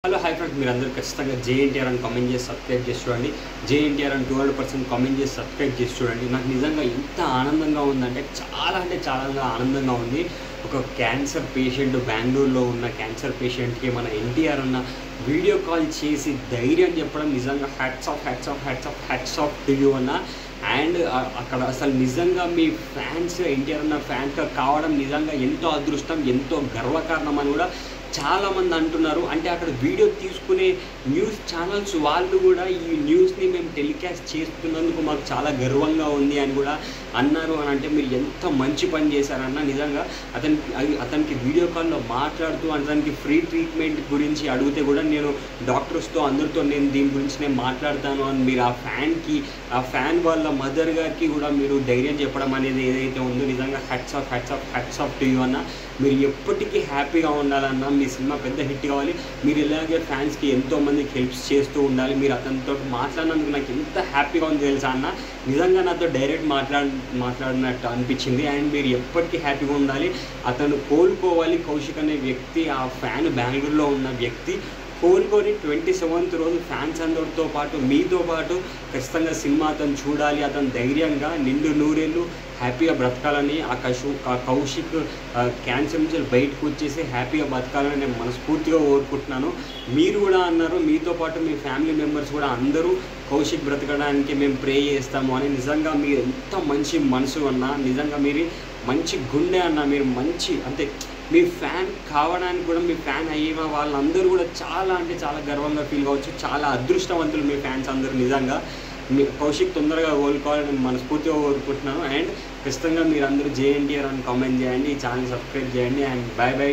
Hello hi friends, మీరందరూ ఖచ్చితంగా JNTR అని కామెంట్ చేసి సబ్స్క్రైబ్ చేసి చూడండి. జేఎన్టీఆర్ అని 200% కామెంట్ చేసి సబ్స్క్రైబ్ చేసి చూడండి. నాకు నిజంగా ఎంత ఆనందంగా ఉందంటే చాలా ఆనందంగా ఉంది. ఒక క్యాన్సర్ పేషెంట్, బెంగళూరులో ఉన్న క్యాన్సర్ పేషెంట్కి మన ఎన్టీఆర్ అన్న వీడియో కాల్ చేసి ధైర్యం చెప్పడం నిజంగా హ్యాట్స్ ఆఫ్ టు యూ అన్న. అండ్ అక్కడ అసలు నిజంగా మీ ఫ్యాన్స్, ఎన్టీఆర్ అన్న ఫ్యాన్స్ కావడం నిజంగా ఎంతో అదృష్టం, ఎంతో గర్వకారణం అని కూడా చాలామంది అంటున్నారు. అంటే అక్కడ వీడియో తీసుకునే న్యూస్ ఛానల్స్ వాళ్ళు కూడా ఈ న్యూస్ని మేము టెలికాస్ట్ చేస్తున్నందుకు మాకు చాలా గర్వంగా ఉంది అని కూడా అన్నారు. అని అంటే మీరు ఎంత మంచి పని చేశారన్న. నిజంగా అతనికి వీడియో కాల్లో మాట్లాడుతూ అతనికి ఫ్రీ ట్రీట్మెంట్ గురించి అడిగితే కూడా నేను డాక్టర్స్తో అందరితో నేను దీని గురించి నేను మాట్లాడతాను అని మీరు ఆ ఫ్యాన్ వాళ్ళ మదర్ గారికి కూడా మీరు ధైర్యం చెప్పడం అనేది ఏదైతే ఉందో నిజంగా హ్యాట్స్ ఆఫ్ టు యూ అన్న. మీరు ఎప్పటికీ హ్యాపీగా ఉండాలన్నా, మీ సినిమా పెద్ద హిట్ కావాలి, మీరు ఇలాగే ఫ్యాన్స్కి ఎంతోమందికి హెల్ప్స్ చేస్తూ ఉండాలి. మీరు అతనితో మాట్లాడినందుకు నాకు ఎంత హ్యాపీగా ఉంది తెలుసా అన్న. నిజంగా నాతో డైరెక్ట్ మాట్లాడినట్టు అనిపించింది. అండ్ మీరు ఎప్పటికీ హ్యాపీగా ఉండాలి. అతను కోలుకోవాలి. కౌశిక్ అనే వ్యక్తి, ఆ ఫ్యాన్ బెంగళూరులో ఉన్న వ్యక్తి కోలుకొని 27th రోజు ఫ్యాన్స్ అందరితో పాటు మీతో పాటు ఖచ్చితంగా సినిమా అతను చూడాలి. అతను ధైర్యంగా నిండు నూరేళ్ళు హ్యాపీగా బ్రతకాలని, ఆ కౌశిక్ క్యాన్సర్ నుంచి బయటకు వచ్చేసి హ్యాపీగా బతకాలని నేను మనస్ఫూర్తిగా కోరుకుంటున్నాను. మీరు కూడా అన్నారు, మీతో పాటు మీ ఫ్యామిలీ మెంబర్స్ కూడా అందరూ కౌశిక్ బ్రతకడానికి మేము ప్రే చేస్తాము అని. నిజంగా మీరు ఎంత మంచి మనసు అన్న, నిజంగా మీరు మంచి గుండె అన్న. మీరు మంచి అంటే మీ ఫ్యాన్ కావడానికి కూడా, మీ ఫ్యాన్ అయ్యిన వాళ్ళందరూ కూడా చాలా గర్వంగా ఫీల్ కావచ్చు. చాలా అదృష్టవంతులు మీ ఫ్యాన్స్ అందరూ. నిజంగా మీ కౌశిక్ తొందరగా కోలుకోవాలని నేను మనస్ఫూర్తిగా కోరుకుంటున్నాను. అండ్ ఖచ్చితంగా మీరందరూ జేఎన్టీఆర్ అని కామెంట్ చేయండి, ఈ ఛానల్ సబ్స్క్రైబ్ చేయండి. And by.